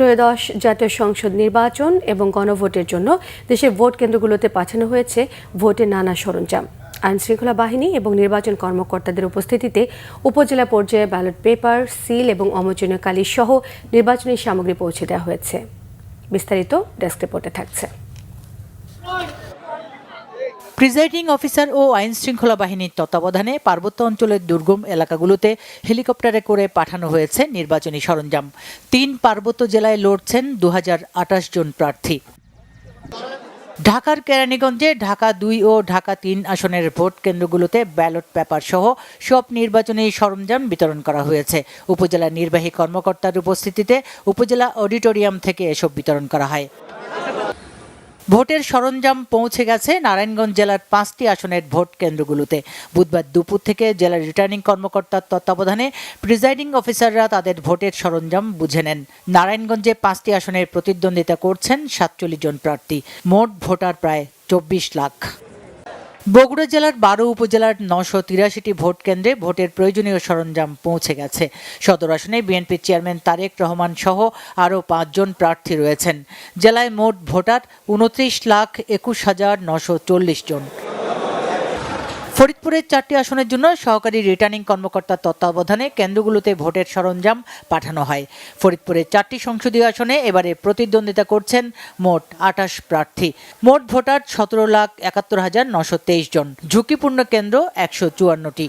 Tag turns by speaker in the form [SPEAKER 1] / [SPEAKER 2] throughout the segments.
[SPEAKER 1] ত্রয়োদশ জাতীয় সংসদ নির্বাচন এবং গণভোটের জন্য দেশের ভোট কেন্দ্রগুলোতে পাঠানো হয়েছে ভোটের নানা সরঞ্জাম। আইনশৃঙ্খলা বাহিনী এবং নির্বাচন কর্মকর্তাদের উপস্থিতিতে উপজেলা পর্যায়ে ব্যালট পেপার, সিল এবং অমোচনীয় কালি সহ নির্বাচনী সামগ্রী পৌঁছে দেওয়া হয়েছে। বিস্তারিত ডেস্ক রিপোর্টে থাকছে।
[SPEAKER 2] প্রিজাইডিং অফিসার ও আইনশৃঙ্খলা বাহিনীর তত্ত্বাবধানে পার্বত্য অঞ্চলের দুর্গম এলাকাগুলোতে হেলিকপ্টারে করে পাঠানো হয়েছে নির্বাচনী সরঞ্জাম। ৩ পার্বত্য জেলায় লড়ছেন ২০২৮ জন প্রার্থী। ঢাকার কেরানীগঞ্জে ঢাকা ২ ও ঢাকা ৩ আসনের ভোট কেন্দ্রগুলোতে ব্যালট পেপার সহ সব নির্বাচনী সরঞ্জাম বিতরণ করা হয়েছে। উপজেলা নির্বাহী কর্মকর্তার উপস্থিতিতে উপজেলা অডিটোরিয়াম থেকে এসব বিতরণ করা হয়। ভোটের সরঞ্জাম পৌঁছে গেছে নারায়ণগঞ্জ জেলার 5টি আসনের ভোট কেন্দ্রগুলোতে। বুধবার দুপুর থেকে জেলার রিটার্নিং কর্মকর্তার তত্ত্বাবধানে প্রিজাইডিং অফিসাররা তাদের ভোটের সরঞ্জাম বুঝে নেন। নারায়ণগঞ্জে 5টি আসনের প্রতিদ্বন্দ্বিতা করছেন 47 জন প্রার্থী। মোট ভোটার প্রায় 24 লাখ। বগুড়া জেলার 12 উপজেলার 983টি ভোট কেন্দ্রে ভোটের প্রয়োজনীয় সরঞ্জাম পৌঁছে গেছে। সদর আসনে বিএনপির চেয়ারম্যান তারেক রহমান সহ আরও 5 জন প্রার্থী রয়েছেন। জেলায় মোট ভোটার 29,21,940 জন। ফরিদপুরের 4টি আসনের জন্য সহকারী রিটার্নিং কর্মকর্তার তত্ত্বাবধানে কেন্দ্রগুলোতে ভোটের সরঞ্জাম পাঠানো হয়। ফরিদপুরের 4টি সংসদীয় আসনে এবারে প্রতিদ্বন্দ্বিতা করছেন মোট 28 প্রার্থী। মোট ভোটার 17,71,923 জন। ঝুঁকিপূর্ণ কেন্দ্র 154টি।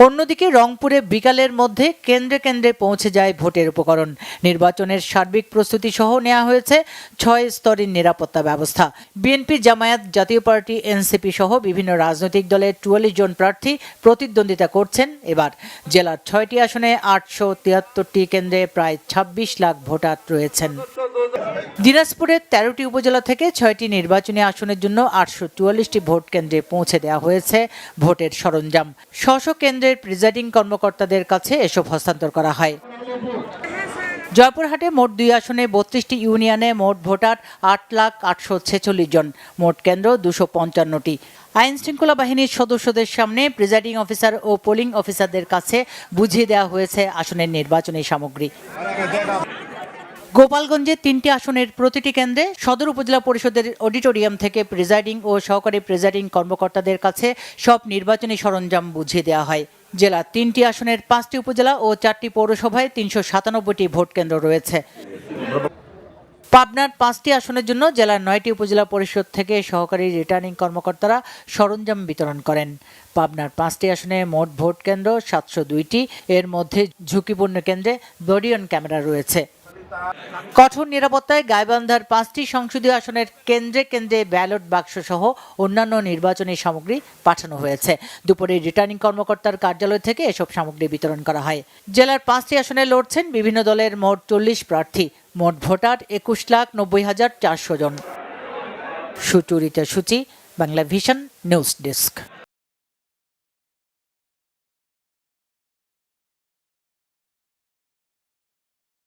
[SPEAKER 2] অন্যদিকে রংপুরে বিকালের মধ্যে কেন্দ্রে কেন্দ্রে পৌঁছে যায় ভোটের উপকরণ। নির্বাচনের সার্বিক প্রস্তুতি সহ নেওয়া হয়েছে 6 স্তরের নিরাপত্তা ব্যবস্থা। বিএনপি, জামায়াত, জাতীয় পার্টি, এনসিপি সহ বিভিন্ন রাজনৈতিক দলের 44 জন প্রার্থী প্রতিদ্বন্দ্বিতা করছেন। এবার জেলার 6টি আসনে 873টি কেন্দ্রে প্রায় 26 লাখ ভোটার রয়েছেন। দিনাজপুরের 13টি উপজেলা থেকে 6টি নির্বাচনী আসনের জন্য 844টি ভোট কেন্দ্রে পৌঁছে দেওয়া হয়েছে ভোটের সরঞ্জাম। স্ব কেন্দ্রের প্রিজাইডিং কর্মকর্তাদের কাছে এসব হস্তান্তর করা হয়। জয়পুরহাটে মোট 2 আসনে 32টি ইউনিয়নে মোট ভোটার 8,846 জন। মোট কেন্দ্র 255টি। আইনশৃঙ্খলা বাহিনীর সদস্যদের সামনে প্রিজাইডিং অফিসার ও পোলিং অফিসারদের কাছে বুঝিয়ে দেওয়া হয়েছে আসনের নির্বাচনী সামগ্রী। গোপালগঞ্জে 3টি আসনের প্রতিটি কেন্দ্রে সদর উপজেলা পরিষদের অডিটোরিয়াম থেকে প্রিজাইডিং ও সহকারী প্রিজাইডিং কর্মকর্তাদের কাছে সব নির্বাচনী সরঞ্জাম বুঝিয়ে দেওয়া হয়। জেলার 3টি আসনের 5টি উপজেলা ও 4টি পৌরসভায় 397টি ভোট কেন্দ্র রয়েছে। পাবনার 5টি আসনের জন্য জেলার 9টি উপজেলা পরিষদ থেকে সহকারী রিটার্নিং কর্মকর্তারা সরঞ্জাম বিতরণ করেন। পাবনার 5টি আসনে মোট ভোট কেন্দ্র 702টি। এর মধ্যে ঝুঁকিপূর্ণ কেন্দ্রে বডি অন ক্যামেরা রয়েছে। কঠোর নিরাপত্তায় গাইবান্ধার 5টি সংসদীয় আসনের কেন্দ্রে কেন্দ্রে ব্যালট বাক্স সহ অন্যান্য নির্বাচনী সামগ্রী পাঠানো হয়েছে। দুপুরে রিটার্নিং কর্মকর্তার কার্যালয় থেকে এসব সামগ্রী বিতরণ করা হয়। জেলার 5টি আসনে লড়ছেন বিভিন্ন দলের মোট 40 প্রার্থী। মোট ভোটার 21,90,400 জন। সুচরিতা সূচি, বাংলা ভিশন নিউজ ডেস্ক।